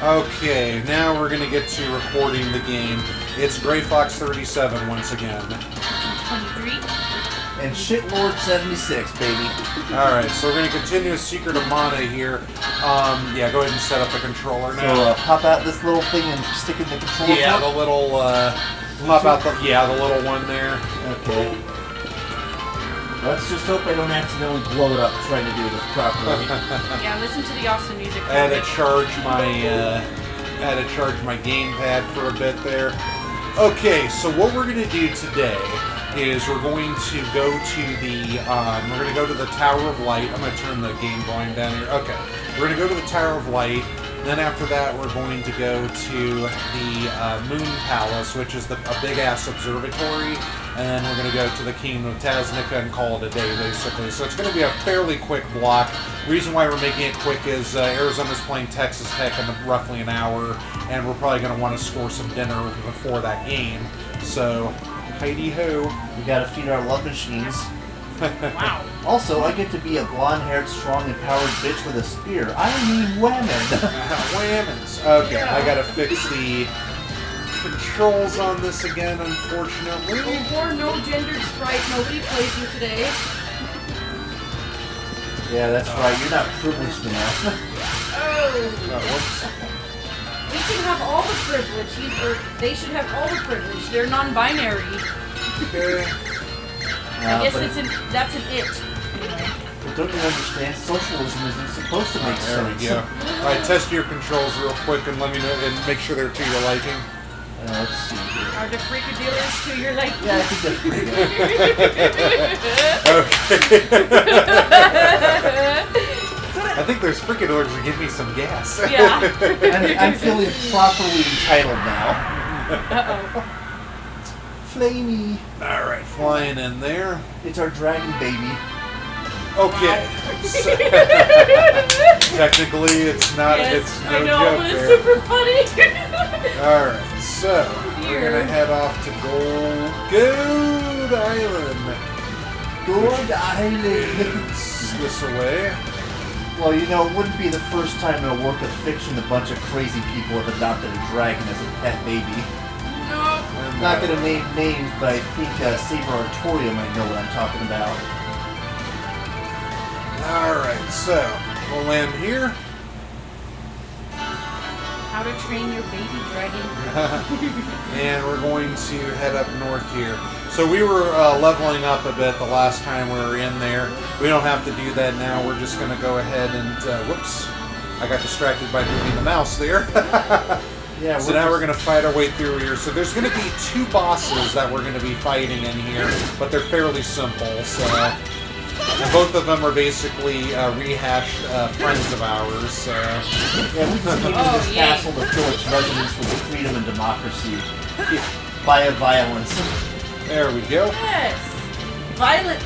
Okay, now we're going to get to recording the game. It's Gray Fox 37 once again. 23. And Shitlord 76, baby. Alright, so we're going to continue with Secret of Mana here. Yeah, go ahead and set up the controller now. So, pop out this little thing and stick in the controller. Yeah, the little, pop out the little one there. Okay. Let's just hope I don't accidentally blow it up trying to do this properly. Yeah, listen to the awesome music. I had to charge my gamepad for a bit there. Okay, so what we're going to do today is we're going to go to the Tower of Light. I'm going to turn the game volume down here. Okay, we're going to go to the Tower of Light. Then after that, we're going to go to the Moon Palace, which is a big-ass observatory. And then we're going to go to the Kingdom of Tasnica and call it a day, basically. So it's going to be a fairly quick block. The reason why we're making it quick is Arizona's playing Texas Tech in roughly an hour, and we're probably going to want to score some dinner before that game. So, heidi-ho. We gotta feed our love machines. Wow. Also, I get to be a blonde-haired, strong, empowered bitch with a spear. I mean women. Whammons. Okay, yeah. I gotta fix the controls on this again, unfortunately. Or no gendered sprite. Nobody plays you today. Yeah, that's right. You're not privileged enough. Oh. Whoops. We should have all the privilege. They should have all the privilege. They're non-binary. Okay. I guess that's an it. Anyway. But don't you understand? Socialism isn't supposed to make sense. There we go. Alright, test your controls real quick and let me know and make sure they're to your liking. Let's see here. Are the freakadeelers to your liking? Yeah, I think that's pretty good. I think there's freakadeelers that give me some gas. Yeah. I'm feeling properly entitled now. Uh-oh. Flamey. Alright, flying in there. It's our dragon baby. Okay. So, technically, it's not. Yes, it's no I know, joke but it's there. super funny. Alright, so we're gonna head off to Gold Island. Gold Island. This away. Well, you know, it wouldn't be the first time in a work of fiction a bunch of crazy people have adopted a dragon as a pet baby. No. I'm not going to name names, but I think Saber Artorium might know what I'm talking about. Alright, so we'll land here. How to train your baby dragon. And we're going to head up north here. So we were leveling up a bit the last time we were in there. We don't have to do that now. We're just going to go ahead and... whoops. I got distracted by moving the mouse there. Yeah. So now we're going to fight our way through here. So there's going to be 2 bosses that we're going to be fighting in here, but they're fairly simple. So, and both of them are basically rehashed friends of ours. So. Yeah, we just need this castle to fill its residents with freedom and democracy via violence. There we go. Yes. Violent.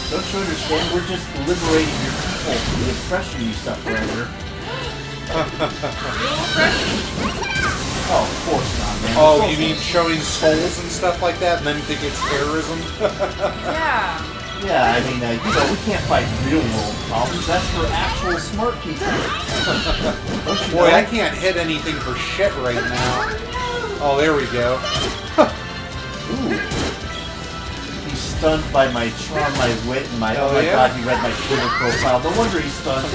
Don't you understand? We're just liberating your people from the oppression you suffer under. Real oppression. Oh, of course not, man. Oh, you mean showing skulls and stuff like that and then think it's terrorism? Yeah. Yeah, I mean, you know, we can't fight real world problems. That's for actual smart people. Boy, I can't hit anything for shit right now. Oh, there we go. Ooh. He's stunned by my charm, my wit, and my... Oh my god, he read my Twitter profile. No wonder he's stunned.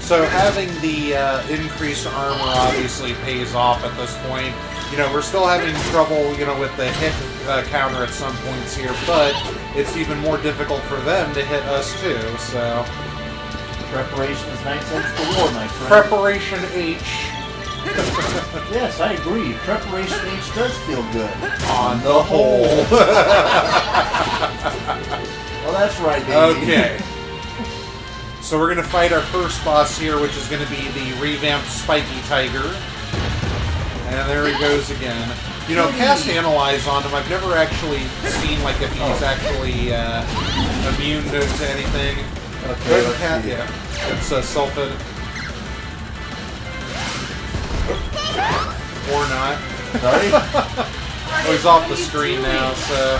So having the increased armor obviously pays off at this point. You know, we're still having trouble, you know, with the hit counter at some points here, but it's even more difficult for them to hit us too, so... Preparation is 9 cents to war, my friend. Preparation H. Yes, I agree. Preparation H does feel good. On the whole. Well, that's right, baby. Okay. So we're going to fight our first boss here, which is going to be the revamped Spiky Tiger. And there he goes again. You know, cast Analyze on him. I've never actually seen, like, if he's actually immune to anything. Okay, let's see. Yeah, it's Sulfid. Or not. Sorry? Oh, he's off the screen now, so...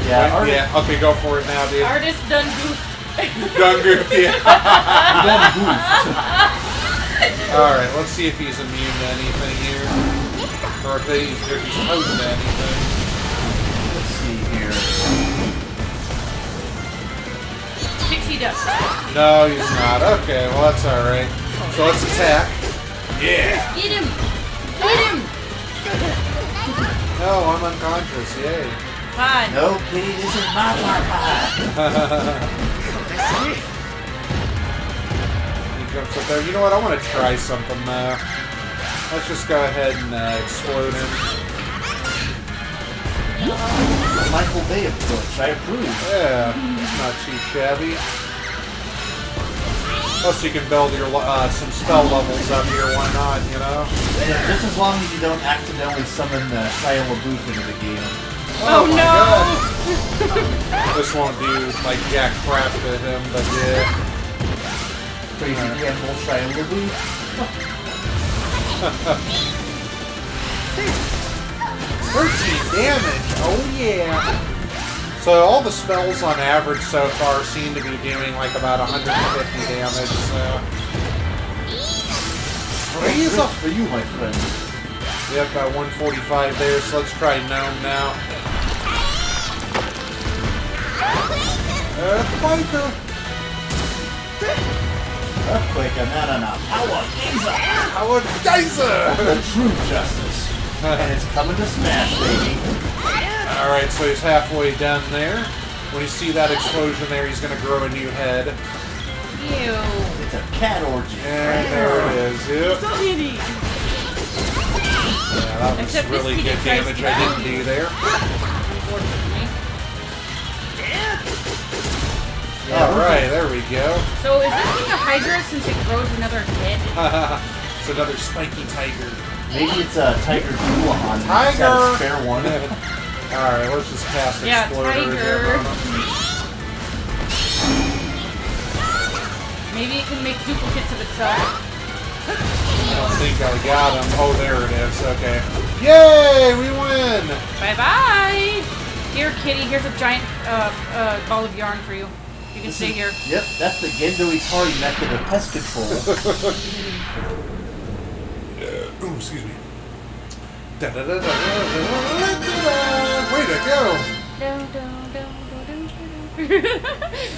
Yeah, yeah, okay, go for it now, dude. Artist done goof. Done goofed, yeah. You done goofed. Alright, let's see if he's immune to anything here. Or if he's opposed to anything. Let's see here. Pixie dust. No, he's not. Okay, well that's alright. So let's attack. Yeah! Get him! Get him! No, I'm unconscious. Yay. Fine. No, Kitty, this is my pie. He jumps up there. You know what? I want to try something though. Let's just go ahead and explode him. Michael Bay approach. I approve. Yeah, it's not too shabby. Plus, you can build your some spell levels up here. Why not? You know. Yeah, just as long as you don't accidentally summon Shia LaBeouf into the game. Oh, my no! God. This won't do like jack crap to him, but yeah. Crazy animal Shia LaBeouf. 13 damage. Oh yeah. So all the spells on average so far seem to be doing like about 150 damage. So. Raise up for you, my friend. Yep, about 145 there. So let's try Gnome now. Earthquaker. Earthquaker, no. Power Geyser! Power Geyser! The true justice. And it's coming to smash, baby. Alright, so he's halfway done there. When you see that explosion there, he's going to grow a new head. Ew. It's a cat orgy. And there it is. Yep. So kitty. Yeah, that was Except really this good kitty tries damage to I kill didn't you. do there. Unfortunately. Alright, there we go. So is this thing a Hydra since it grows another head? It's another spiky tiger. Maybe it's a Tiger Duahan. Tiger! Fair one. Alright, let's just cast Yeah, Exploder tiger. again on him. Maybe it can make duplicates of itself. I don't think I got him. Oh, there it is. Okay. Yay! We win! Bye-bye! Here, kitty, here's a giant ball of yarn for you. You can stay here. Yep, that's the Gendo Ikari method of pest control. Ooh, excuse me. Way to go!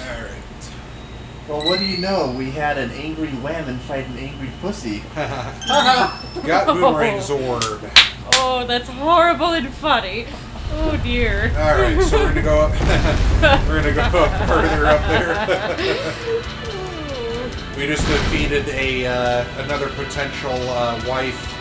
Alright. Well, what do you know? We had an angry whammon fight an angry pussy. Got Boomerang Zord. Oh, that's horrible and funny. Oh dear. Alright, so we're gonna go up. We're gonna go up further up there. We just defeated another potential wife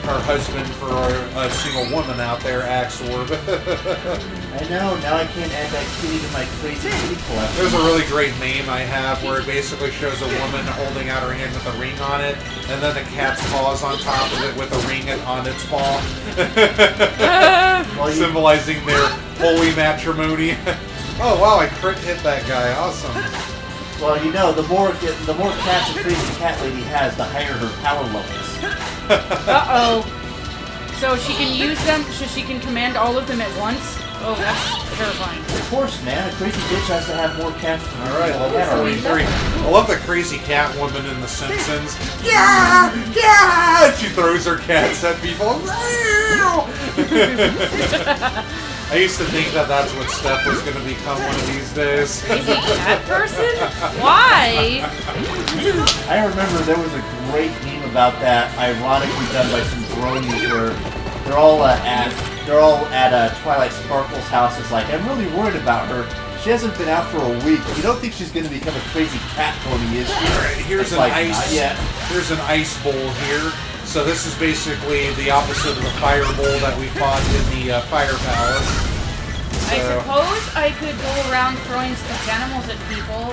or husband for a single woman out there, Axorb. I know, now I can't add that kitty to my crazy kitty collection. There's a really great meme I have where it basically shows a woman holding out her hand with a ring on it, and then the cat's paws on top of it with a ring on its paw. Well, Symbolizing their holy matrimony. Oh wow, I crit hit that guy. Awesome. Well, you know, the more cats a crazy cat lady has, the higher her power levels. Uh-oh. So she can use them, so she can command all of them at once? Oh, that's terrifying. Of course, man. A crazy bitch has to have more cats than Alright, level level 43. I love the crazy cat woman in The Simpsons. Yeah! Yeah! She throws her cats at people. I used to think that that's what Steph was going to become one of these days. Crazy cat person? Why? I remember there was a great meme about that, ironically done by some bronies, where they're all at Twilight Sparkle's house. It's like, I'm really worried about her. She hasn't been out for a week. You don't think she's going to become a crazy cat pony, is she? Alright, here's an Like, ice. not yet. Here's an ice bowl here. So this is basically the opposite of the fire bowl that we fought in the Fire Palace. I suppose I could go around throwing stuffed animals at people.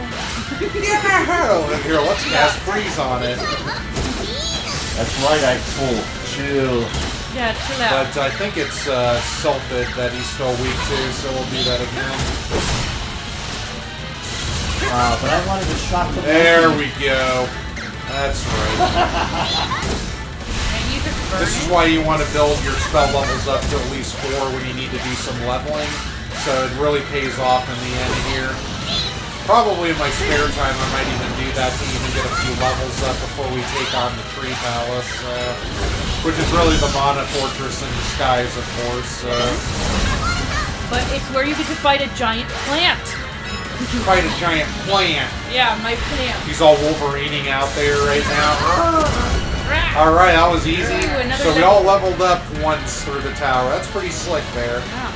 Yeah! Here, let's cast freeze on it. That's right, I fool. Chill. Yeah, chill out. But I think it's Sulfid that he's still weak to, so we'll do that again. Wow, but I wanted to shock the There monkey. we go. That's right. And you just burn This is it. why you want to build your spell levels up to at least 4 when you need to do some leveling. So it really pays off in the end here. Probably in my spare time, I might even do that to even get a few levels up before we take on the Tree Palace, which is really the Mana Fortress in disguise, of course. But it's where you get to fight a giant plant. Fight a giant plant. Yeah, my plant. He's all Wolverining out there right now. Alright, that was easy. Ooh, so we all leveled up once through the tower. That's pretty slick there. Yeah.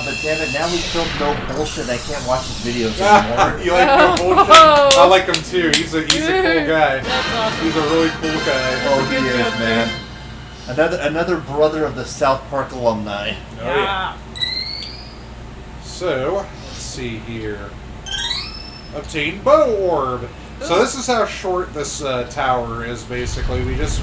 But damn it, now we filmed no bullshit. I can't watch his videos anymore. You like no bullshit? I like him too. He's a cool guy. That's awesome. He's a really cool guy. Oh, he is, man. Another brother of the South Park alumni. Oh, yeah. So, let's see here. Obtain Bow Orb. So this is how short this tower is, basically. We just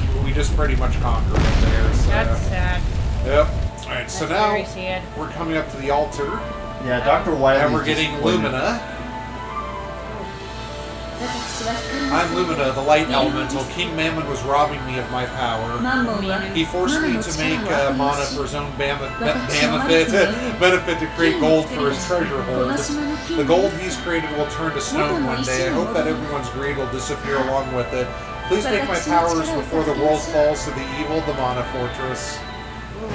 pretty much conquered it there. So. That's sad. Yep. Alright, so That's now very sad. we're coming up to the altar. Yeah, Dr. Wiley. And we're getting Lumina. I'm Lumina, the light elemental. King Mammon was robbing me of my power. He forced me to make mana for his own benefit to create gold for his treasure hold. The gold he's created will turn to stone one day. I hope that everyone's greed will disappear along with it. Please make my powers before the world falls to the evil, the Mana Fortress.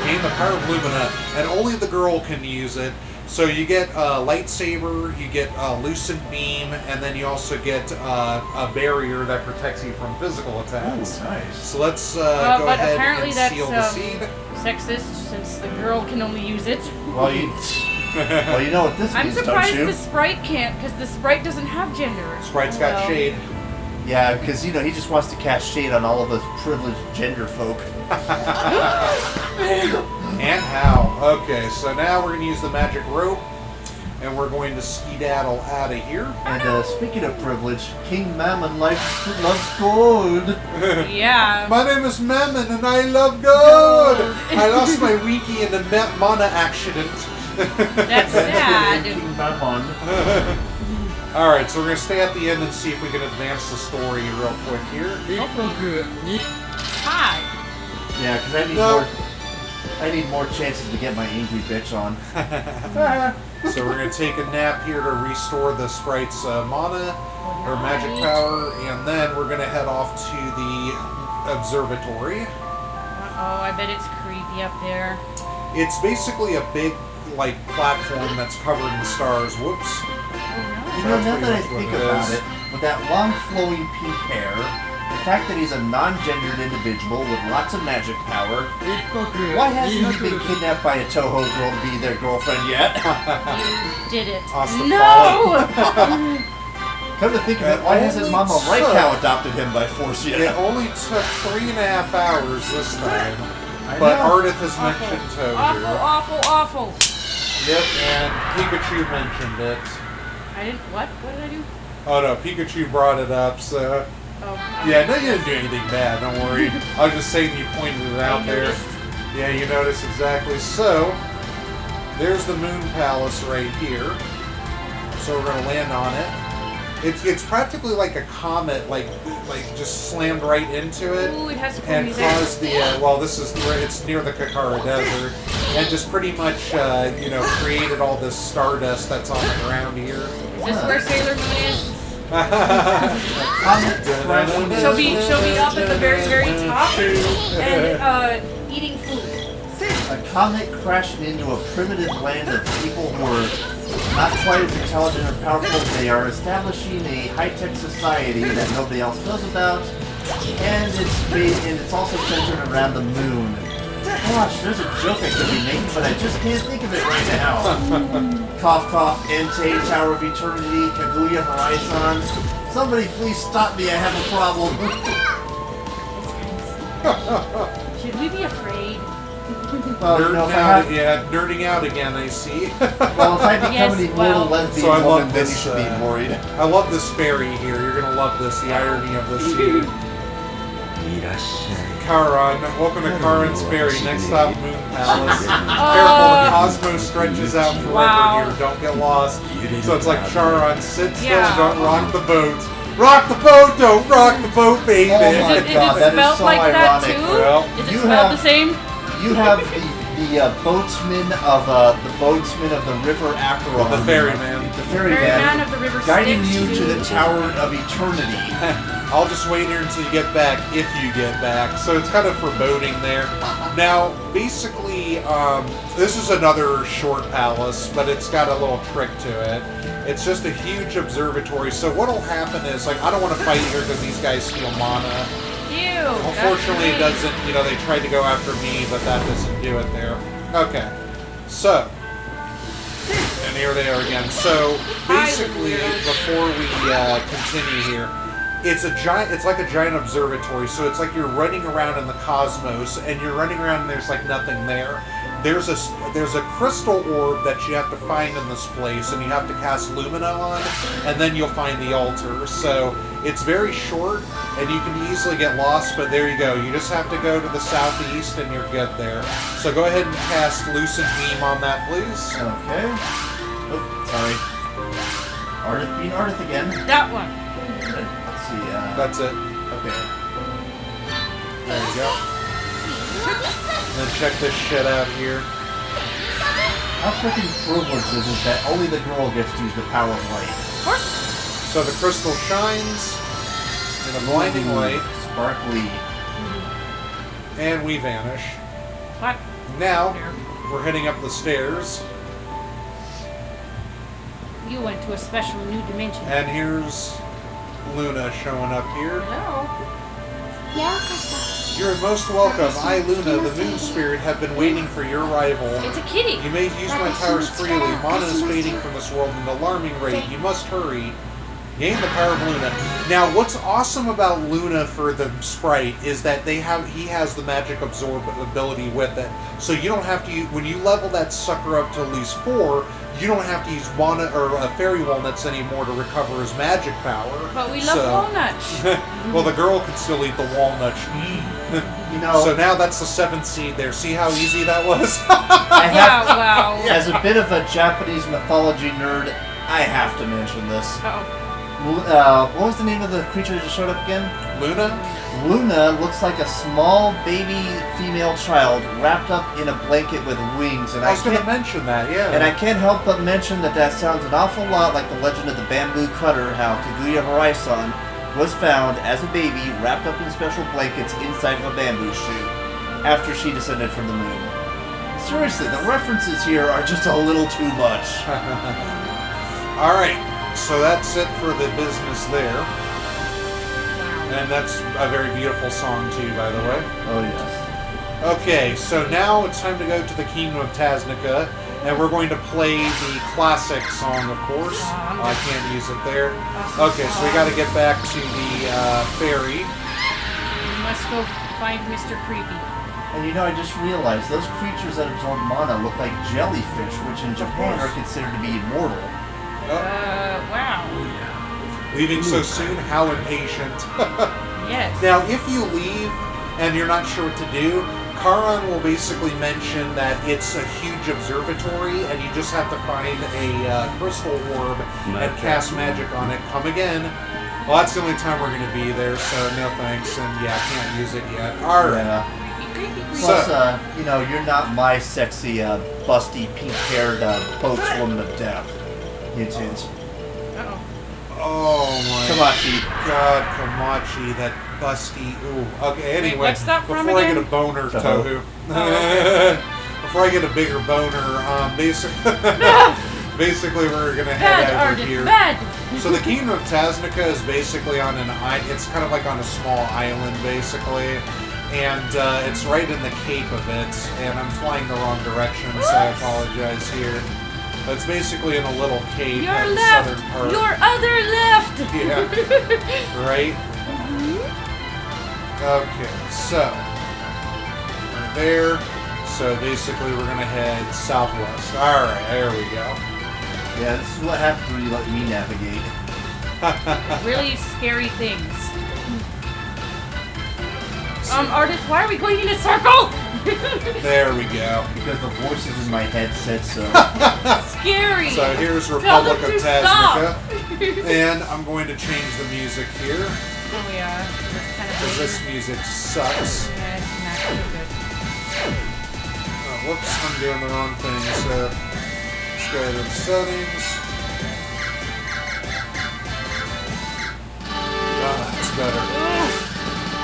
Gain the power of Lumina, and only the girl can use it. So you get a lightsaber, you get a lucent beam, and then you also get a barrier that protects you from physical attacks. Ooh, nice. So let's go but ahead apparently and that's seal the seed. sexist, since the girl can only use it. Well, you know what this I'm means, surprised don't you? the sprite can't, because the sprite doesn't have gender. Sprite's got Well, shade. Yeah, because, he just wants to cast shade on all of those privileged gender folk. And how? Okay, so now we're going to use the magic rope, and we're going to skedaddle out of here. And speaking of privilege, King Mammon loves gold. Yeah. My name is Mammon, and I love gold! I lost my wiki in the mana accident. That's sad. King Mammon. Alright, so we're going to stay at the end and see if we can advance the story real quick here. Hi. Yeah, because I need more chances to get my angry bitch on. So we're going to take a nap here to restore the sprite's mana, or magic power, and then we're going to head off to the observatory. Uh-oh, I bet it's creepy up there. It's basically a big, platform that's covered in stars. Whoops. You know, now that I think about it, with that long flowing pink hair, the fact that he's a non-gendered individual with lots of magic power, why hasn't he been kidnapped by a Toho girl to be their girlfriend yet? You did it. Ostafali. No! Come to think of it, why hasn't Mama Right Cow adopted him by force yet? It only took 3.5 hours this time, I but know. Ardith has mentioned Toho. Awful. Yep, and Pikachu mentioned it. I didn't, what? What did I do? Oh no, Pikachu brought it up, so... Oh. Yeah, no, you didn't do anything bad, don't worry. I was just saying you pointed it out there. Noticed. Yeah, you noticed exactly. So, there's the Moon Palace right here. So we're going to land on it. It's practically like a comet, like just slammed right into it. Ooh, it has cool and music. caused the, it's near the Kakara Desert. And just pretty much, created all this stardust that's on the ground here. Is this where Sailor Moon is? She'll be up at the very, very top and eating food. A comet crashing into a primitive land of people who are not quite as intelligent or powerful as they are, establishing a high-tech society that nobody else knows about, and it's also centered around the moon. Gosh, there's a joke I could be making, but I just can't think of it right now. Cough, cough, Entei, Tower of Eternity, Kaguya Horizon. Somebody please stop me, I have a problem. Should we be afraid? Well, nerding out again, I see. Well, if I become Yes, an immortal well. lesbian So I love woman, then you this, should be worried. I love this fairy here. You're going to love this, the irony of this scene. Charon, welcome to Charon's Ferry. Next stop, Moon Palace. Careful, the cosmos stretches out forever Wow. here. Don't get lost. So it's like Charon, sit still, Yeah. don't rock the boat. Rock the boat, don't rock the boat, baby. Oh my Is it God, that is spelled so like that ironic. too? Well, Is it you spelled have- the same? You have the the boatsman of the river Acheron. The ferryman. The ferryman of the river guiding Styx you to the Tower of Eternity. I'll just wait here until you get back, if you get back. So it's kind of foreboding there. Now, basically, this is another short palace, but it's got a little trick to it. It's just a huge observatory. So what'll happen is, like, I don't want to fight here because these guys steal mana. Ew. Unfortunately, it doesn't, they tried to go after me, but that doesn't do it there. Okay. So, and here they are again. So, basically, before we continue here, it's like a giant observatory, so it's like you're running around in the cosmos, and you're running around and there's like nothing there. There's a crystal orb that you have to find in this place, and you have to cast Lumina on, and then you'll find the altar. So it's very short, and you can easily get lost, but there you go. You just have to go to the southeast, and you're good there. So go ahead and cast Lucent Beam on that, please. Okay. Oh, sorry. Ardith being Ardith again. That one. Let's see. That's it. Okay. There you go. And then check this shit out here. How freaking privileged is it that only the girl gets to use the power of light? Of course. So the crystal shines in a blinding light, Sparkly. and we vanish. What? Now, we're heading up the stairs, You went to a special new dimension. and here's Luna showing up here. Hello. You're most welcome. I, Luna, the Moon Spirit, have been waiting for your arrival. It's a kitty. You may use my powers freely. Mana is fading from this world at an alarming rate. You must hurry. Gain the power of Luna. Now, what's awesome about Luna for the sprite is that he has the magic absorb ability with it. So you don't have to use, when you level that sucker up to at least 4, you don't have to use mana or fairy walnuts anymore to recover his magic power. But we love walnuts. Well, the girl can still eat the walnuts. So now that's the 7th seed there. See how easy that was? Wow. As a bit of a Japanese mythology nerd, I have to mention this. Uh-oh. What was the name of the creature that just showed up again? Luna? Luna looks like a small baby female child wrapped up in a blanket with wings. And I was going to mention that, yeah. And I can't help but mention that sounds an awful lot like the legend of the bamboo cutter, how Kaguya Horizon was found as a baby wrapped up in special blankets inside of a bamboo shoot after she descended from the moon. Seriously, the references here are just a little too much. Alright, so that's it for the business there. And that's a very beautiful song too, by the way. Oh, yes. Okay, so now it's time to go to the Kingdom of Tasnica, and we're going to play the classic song, of course. I can't use it there. Okay, so we got to get back to the ferry. We must go find Mr. Creepy. And I just realized those creatures that absorb mana look like jellyfish, which in Japan are considered to be immortal. Wow. Leaving so soon? How impatient. Yes. Now, if you leave and you're not sure what to do, Charon will basically mention that it's a huge observatory and you just have to find a crystal orb and cast magic on it. Come again. Well, that's the only time we're going to be there, so no thanks. And yeah, I can't use it yet. Alright. Yeah. Plus, you're not my sexy, busty, pink-haired boatswoman of death. Hint, hint. Uh-oh. Oh my Kamachi. God, Kamachi, that busty. Ooh. Okay, anyway. Wait, what's that from before again? I get a boner, Toho. Tohu. Oh, okay. Before I get a bigger boner, basically we're gonna head over here. Bad. So the Kingdom of Tasnica is basically on an island. It's kind of like on a small island, basically. And it's right in the cape of it, and I'm flying the wrong direction, so I apologize here. But it's basically in a little cape Your at the left. southern part. Your other left. Yeah. Right? Okay, so we're there. So basically we're gonna head southwest. Alright, there we go. Yeah, this is what happens when you let me navigate. Really scary things. Ardith, why are we going in a circle? There we go. Because the voices in my head said so. Scary. So here's Tell Republic them of to stop. Tasnica. And I'm going to change the music here. Oh yeah, that's kind of Because this music sucks. Yeah, it's not so good. Whoops, I'm doing the wrong thing. So let's go to the settings. That's better.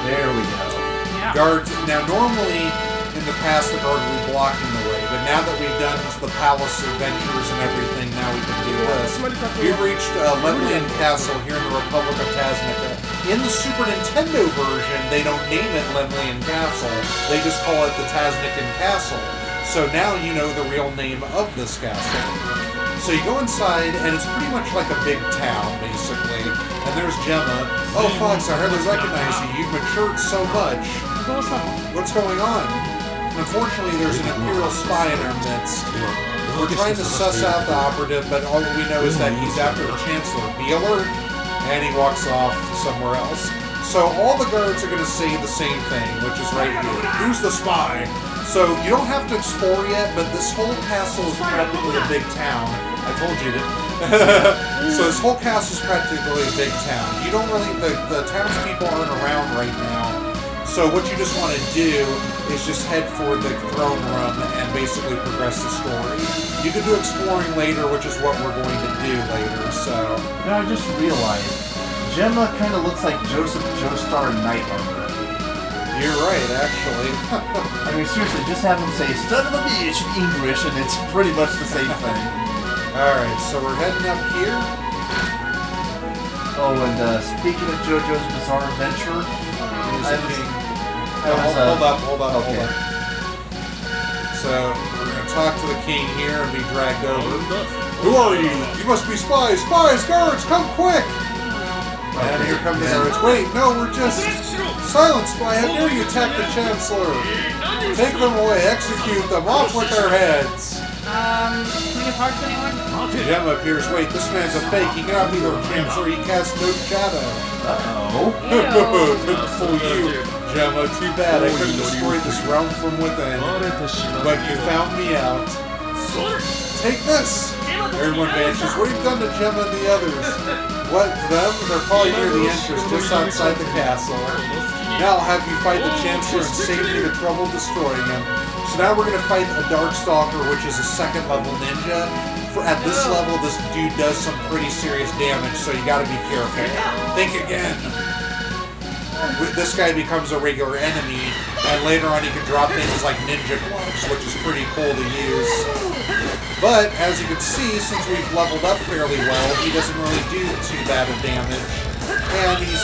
There we go. Yeah. Guards. Now, normally in the past, the guard would be blocking the way, but now that we've done the palace adventures and everything, now we can do this. We've reached Lemlian Castle here in the Republic of Tasnica. In the Super Nintendo version, they don't name it Lemlian Castle. They just call it the Tasnican Castle. So now you know the real name of this castle. So you go inside, and it's pretty much like a big town, basically. And there's Gemma. Oh, Fox, I hardly recognize you. You've matured so much. What's going on? Unfortunately, there's an Imperial spy in our midst. We're trying to suss out the operative, but all we know is that he's after the Chancellor. Be alert! And he walks off somewhere else. So all the guards are going to say the same thing, which is right here. Who's the spy? So you don't have to explore yet, but this whole castle is practically a big town. I told you that. So this whole castle is practically a big town. You don't really, the townspeople aren't around right now. So what you just want to do is just head for the throne room and basically progress the story. You can do exploring later, which is what we're going to do later, so... Now I just realized, Gemma kind of looks like Joseph Joestar in Knight Armor. You're right, actually. I mean, seriously, just have him say, son of a bitch in English, and it's pretty much the same thing. Alright, so we're heading up here. Oh, and speaking of JoJo's Bizarre Adventure, Hold up. Okay. So, we're going to talk to the king here and be dragged over. Who are you? You must be spies! Spies! Guards! Come quick! And here come the guards. Wait, no, we're just... Silence, spy! How dare you attack the Chancellor? Take them away! Execute them! Off with their heads! Can we get parts, anyone? Gemma appears. Wait, this man's a fake. He cannot be the Chancellor. He casts no shadow. Uh-oh. Couldn't fool you, Gemma. Too bad. I couldn't destroy this realm from within. But you found me out. Take this! Everyone vanishes. What have you done to Gemma and the others? What, them? They're probably near the entrance, just outside the castle. Now I'll have you fight the Chancellor and save me the trouble destroying him. So now we're going to fight a Darkstalker, which is a second level ninja. At this level, this dude does some pretty serious damage, so you gotta be careful. Think again. This guy becomes a regular enemy, and later on he can drop things like ninja gloves, which is pretty cool to use. But, as you can see, since we've leveled up fairly well, he doesn't really do too bad of damage. And he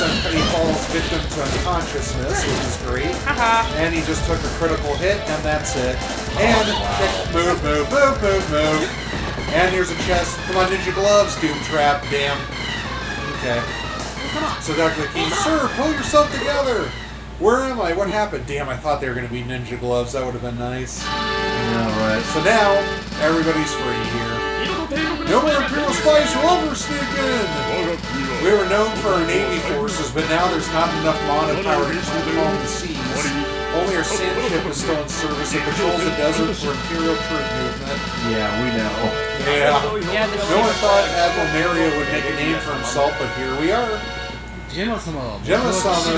falls victim to unconsciousness, which is great. And he just took a critical hit, and that's it. And move. And here's a chest. Come on, ninja gloves. Doom trap. Damn. Okay. So Dr. King, sir, pull yourself together. Where am I? What happened? Damn, I thought they were going to be ninja gloves. That would have been nice. Yeah, right. So now, everybody's free here. No more Imperial spies will ever sneak in. We were known for our Navy forces, but now there's not enough mana power to calm the seas. Only our sand ship is still in service. It patrols the desert for Imperial troop movement. Yeah, we know. Yeah. No one thought Admiral Mario would make a name for himself, but here we are. Gemma-sama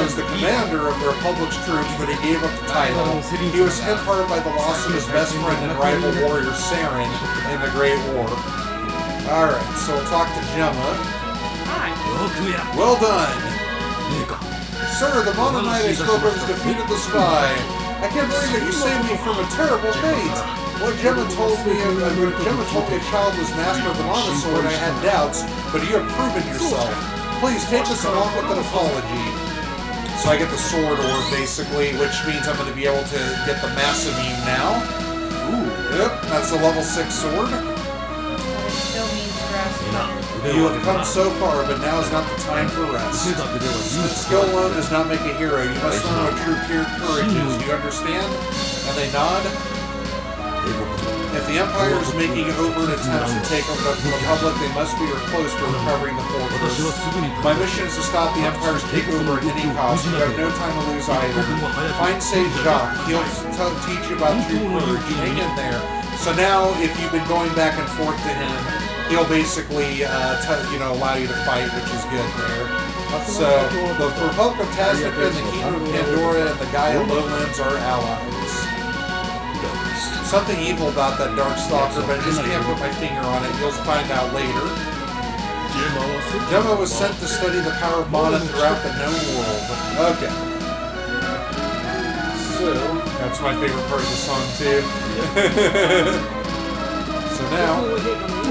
is the commander of the Republic's troops, but he gave up the title. He was hit hard by the loss of his best friend and rival warrior Saren in the Great War. Alright, so we'll talk to Gemma. Hi. Well done! Sir, the Mana Knight I spoke of has defeated the spy. I can't believe that you saved me from a terrible fate. When Gemma told me a child was master of the Mana Sword, I had doubts, but you have proven yourself. Please take this along with an apology. So I get the sword orb, basically, which means I'm going to be able to get the massive beam now. Ooh. Yep, that's a level 6 sword. It still means grass. You have come so far, but now is not the time for rest. Skill alone does not make a hero. You must learn what true pure courage is. Do you understand? And they nod. If the Empire is making overt attempts to take over the Republic, they must be close to recovering the fortress. My mission is to stop the Empire's takeover at any cost. You have no time to lose either. Find Sage Jacques. He'll teach you about true courage. Hang in there. So now, if you've been going back and forth to him, he'll basically allow you to fight, which is good there. So, the Republic of Tasnica and the Kingdom of Pandora and the Gaia Lowlands are allies. something evil about that Darkstalker, but I just can't put my finger on it. You'll find out later. Gemma was sent to study the power of mana throughout the known world. Okay. So, that's my favorite part of the song, too. So now,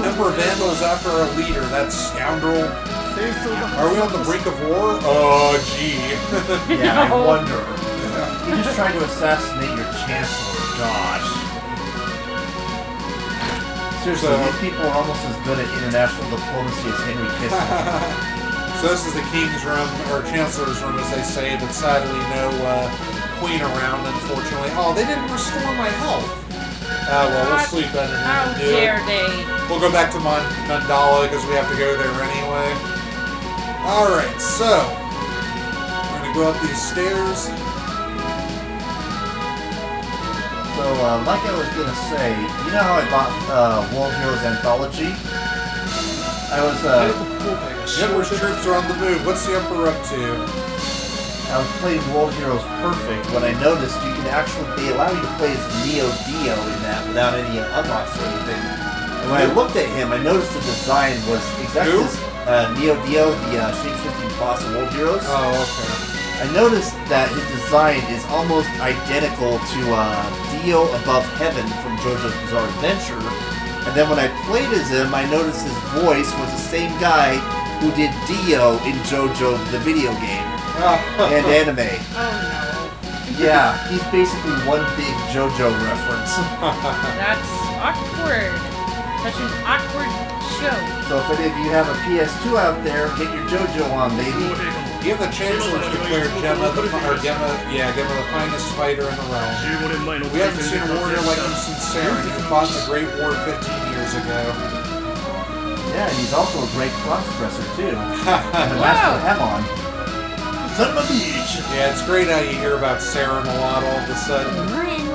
Emperor Vandal is after our leader, that scoundrel. Are we on the brink of war? Oh, gee. Yeah, No. I wonder. You're just trying to assassinate your chancellor. Gosh. Seriously, these people are almost as good at international diplomacy as Henry Kissinger. So this is the king's room, or chancellor's room, as they say, but sadly no queen around, unfortunately. Oh, they didn't restore my health. Well, we'll sleep at it. How dare they? We'll go back to Mandala because we have to go there anyway. Alright, so we're going to go up these stairs. So, like I was gonna say, you know how I bought World Heroes Anthology? I was, The Emperor's troops are on the move. What's the Emperor up to? I was playing World Heroes Perfect when I noticed you can actually, they allow you to play as Neo Dio in that without any unlocks or anything. And when I looked at him, I noticed the design was exactly Who? as Neo Dio, the shape-shifting boss of World Heroes. Oh, okay. I noticed that his design is almost identical to Dio Above Heaven from JoJo's Bizarre Adventure. And then when I played as him, I noticed his voice was the same guy who did Dio in JoJo the video game and anime. Oh no. Yeah, he's basically one big JoJo reference. That's awkward. Such an awkward show. So if any of you have a PS2 out there, get your JoJo on, baby. Even the Chancellor's declared Gemma the finest fighter in the realm. We haven't seen a warrior like him since Saren, who fought in the Great War 15 years ago. Yeah, and he's also a great cross-dresser, too. And a master of Hamon. Son of a bitch! Yeah, it's great how you hear about Saren a lot all of a sudden.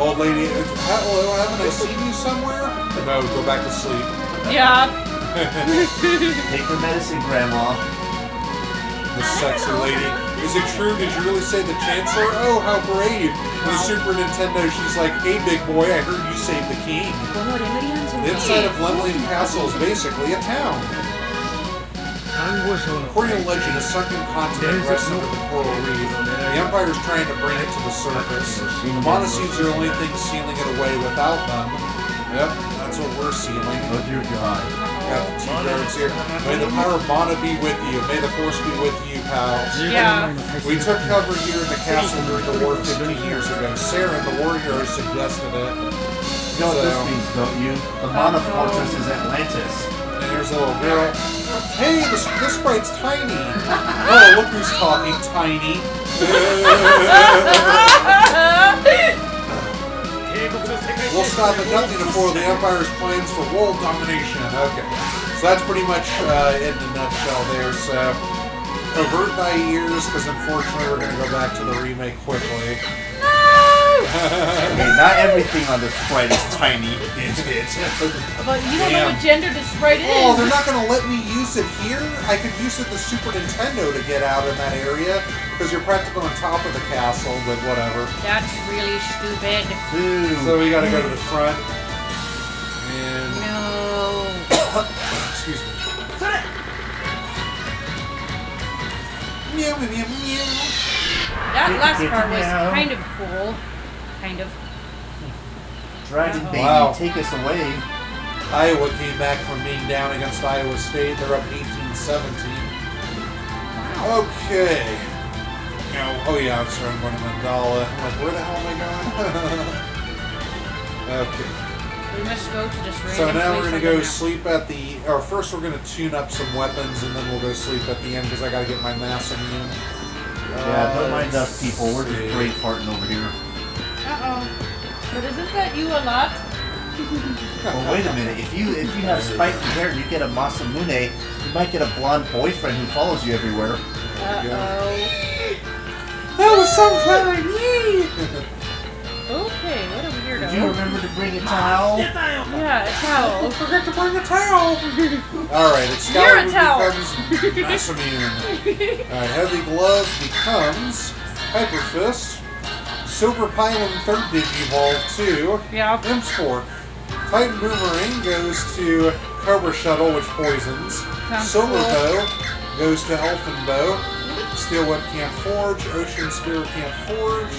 Old lady, hello, haven't I seen you somewhere? No, go back to sleep. Yeah. Take your medicine, Grandma. This sexy lady. Is it true? Did you really say the Chancellor? Oh, how brave. On the Super Nintendo, she's like, hey, big boy, I heard you saved the king. The inside of Lemlin Castle is basically a town. According to legend, a sunken continent rests under the coral reef. The Empire is trying to bring it to the surface. The monasteries are the only thing sealing it away without them. Yep, that's what we're sealing. Oh, dear God. Got the two guards here. May the power of mana be with you. May the force be with you, pals. Yeah. We took cover here in the castle during the war 15 years ago. Saren, the war hero, suggested it. You know what this means, don't you? The Mana Fortress is Atlantis. And here's a little girl. Hey, this sprite's tiny. Oh, look who's talking, tiny. We'll stop at nothing to foil the Empire's plans for world domination. Okay, so that's pretty much in a nutshell there. So, avert thy ears, because unfortunately we're going to go back to the remake quickly. Okay, not everything on the sprite is tiny. But you don't know what gender the sprite is. Oh, they're not going to let me use it here? I could use it the Super Nintendo to get out in that area, because you're practically on top of the castle, but whatever. That's really stupid. So we got to go to the front. And... No. Excuse me. Meow, meow, meow, meow. That last part was kind of cool. Kind of. Dragon Baby, Wow. take us away. Iowa came back from being down against Iowa State. They're up 18-17. Okay. Now, oh yeah, I'm sorry, I'm going to Mandala. I'm like, where the hell am I going? Okay. We must go to just random So now we're place going to on go the map. sleep at the... Or first we're going to tune up some weapons, and then we'll go sleep at the end, because I got to get my mass immune. Yeah, don't mind us people. We're just brain farting over here. Uh-oh. But isn't that you a lot? Well, wait a minute. If you have spiky hair and you get a Masamune, you might get a blonde boyfriend who follows you everywhere. Uh-oh. That was sometime! Yay! Okay, what a weirdo. Did you remember to bring a towel? Yeah, a towel. Forgot to bring a towel! Alright, You're a Excalibur towel. becomes Mass Immune. Heavy Glove becomes Hyper Fist. Silver Pylon 3rd Digivolve to Yeah. Imspork. Titan Boomerang goes to Cobra Shuttle, which poisons. Sounds Silver cool. Bow goes to Elfin Bow. Steel Web can't forge. Ocean Spear can't forge.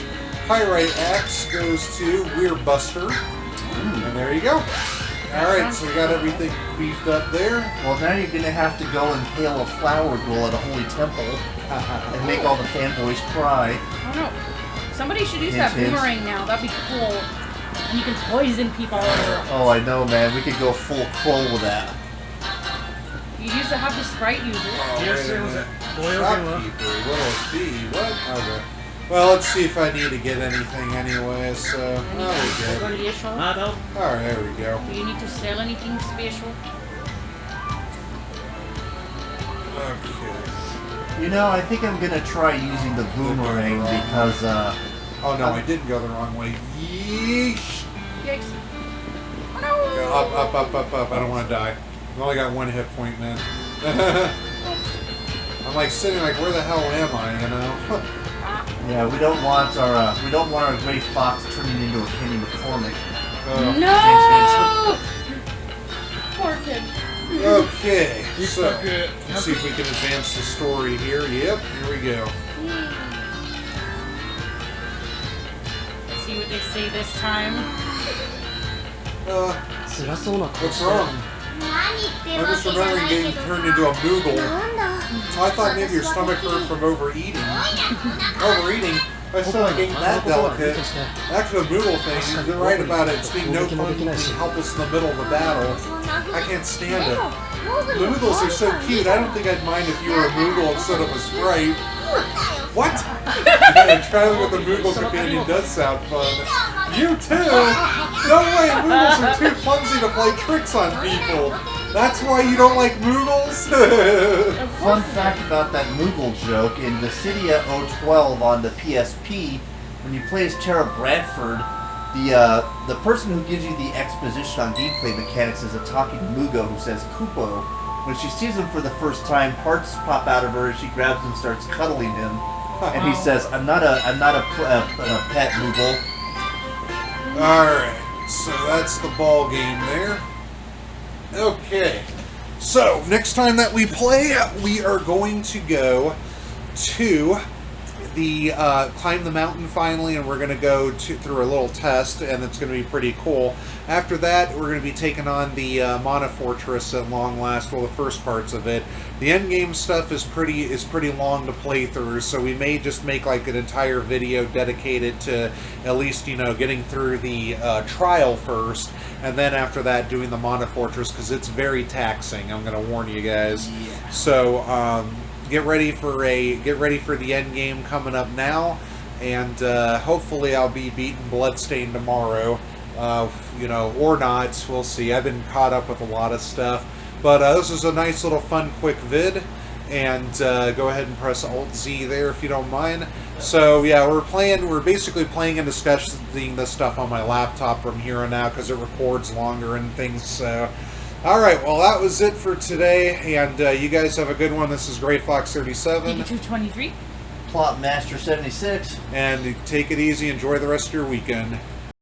Pyrite Axe goes to Weir Buster. And there you go. Alright, so we got everything beefed up there. Well, now you're gonna have to go and hail a flower girl at a holy temple and make all the fanboys cry. I don't know. Somebody should use Hint, that hint. boomerang now. That'd be cool. And you can poison people. Oh, I know, man. We could go full Kroll with that. You used to have the sprite user. Oh, Yes, wait a it was minute. a boy Shopkeeper, little B. What? Okay. Well, let's see if I need to get anything anyway, so... Oh, we Go good. to the shop. I don't. Alright, there we go. Do you need to sell anything special? Okay. You know, I think I'm gonna try using the boomerang because, Oh no, I did go the wrong way. Yeesh! Yikes. Oh Go no! up. I don't want to die. I've only got 1 hit point, man. I'm like sitting like, where the hell am I, you know? yeah, we don't want our gray fox turning into a Kenny McCormick. No! Poor kid. Okay, He's so so good. let's see if we can advance the story here. Yep, here we go. See what they say this time. What's wrong? I'm just remembering getting turned into a Moogle. I thought maybe your stomach hurt from overeating. Overeating? I still ain't that delicate. Actually, the Moogle thing, you're right about it. It's being no fun being helpless in the middle of a battle. I can't stand it. The Moogles are so cute. I don't think I'd mind if you were a Moogle instead of a Sprite. What? Yeah, traveling with a Moogle companion does sound fun. You too? No way, Moogles are too clumsy to play tricks on people. That's why you don't like Moogles? Fun fact about that Moogle joke, in Dissidia 012 on the PSP, when you play as Tara Bradford, the person who gives you the exposition on gameplay mechanics is a talking Moogle who says Kupo. When she sees him for the first time, hearts pop out of her and she grabs him and starts cuddling him. And he says, I'm not a pet Moogle. Alright, so that's the ball game there. Okay, so next time that we play, we are going to go to the climb the mountain finally, and we're going to go through a little test, and it's going to be pretty cool. After that, we're going to be taking on the Mana Fortress at long last, well, the first parts of it. The end game stuff is pretty long to play through, so we may just make like an entire video dedicated to at least, you know, getting through the trial first, and then after that doing the Mana Fortress, because it's very taxing. I'm going to warn you guys. Yeah. So get ready for the end game coming up now, and hopefully I'll be beating Bloodstain tomorrow. You know, or not. We'll see. I've been caught up with a lot of stuff. But this is a nice little fun, quick vid. And go ahead and press Alt-Z there if you don't mind. So, yeah, we're basically playing and discussing this stuff on my laptop from here on out because it records longer and things. So, alright, well, that was it for today. And you guys have a good one. This is Gray Fox 37. Pikachu 23. Plot Master 76. And take it easy. Enjoy the rest of your weekend.